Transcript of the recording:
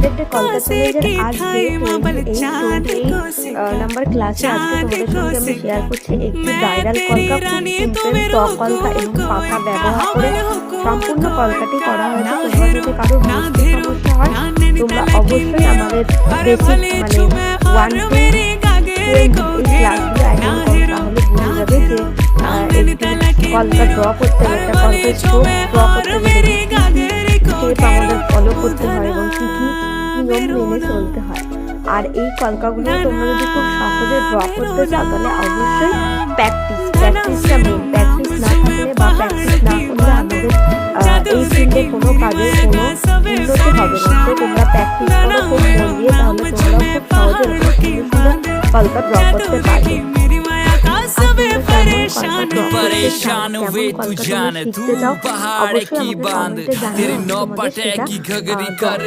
স্ট্যান্ডার্ডে কলকা চ্যালেঞ্জের আজকে 28 নাম্বার ক্লাসে আজকে তোমাদের সঙ্গে আমি শেয়ার করছি একটি ভাইরাল কলকা, খুব সিম্পল ট কলকা এবং পাতা ব্যবহার করে সম্পূর্ণ কলকাটি করা হয়েছে। তোমরা যদি কারো বুঝতে সমস্যা হয় তোমরা অবশ্যই আমাদের বেসিক মানে 1 to 12 এই ক্লাসগুলো অ্যাটেন্ড করো, তাহলে বুঝে যাবে যে কলকা ড্র করতে গেলে একটা কলকা স্ট্রোক ড্র করতে গেলে স্টেপ আমাদের ফলো করতে হয় এবং কী কী নিয়ম মেনে চলতে হয়। আর এই কলকাগুলো তোমরা যদি খুব সহজে ড্র করতে চাও তাহলে অবশ্যই প্র্যাকটিসটা মেন। প্র্যাকটিস না থাকলে বা প্র্যাকটিস না করলে আমাদের এই ফিল্ডে কোনো কাজে কোনো উন্নতি হবে না। তো তোমরা প্র্যাকটিস করো খুব মন দিয়ে, তাহলে তোমরা খুব সহজে সুন্দর কলকা ড্র করতে পারবে। परेशान हुए तू जान तू पहाड़ की बांध तेरी नौपटे की घगरी कर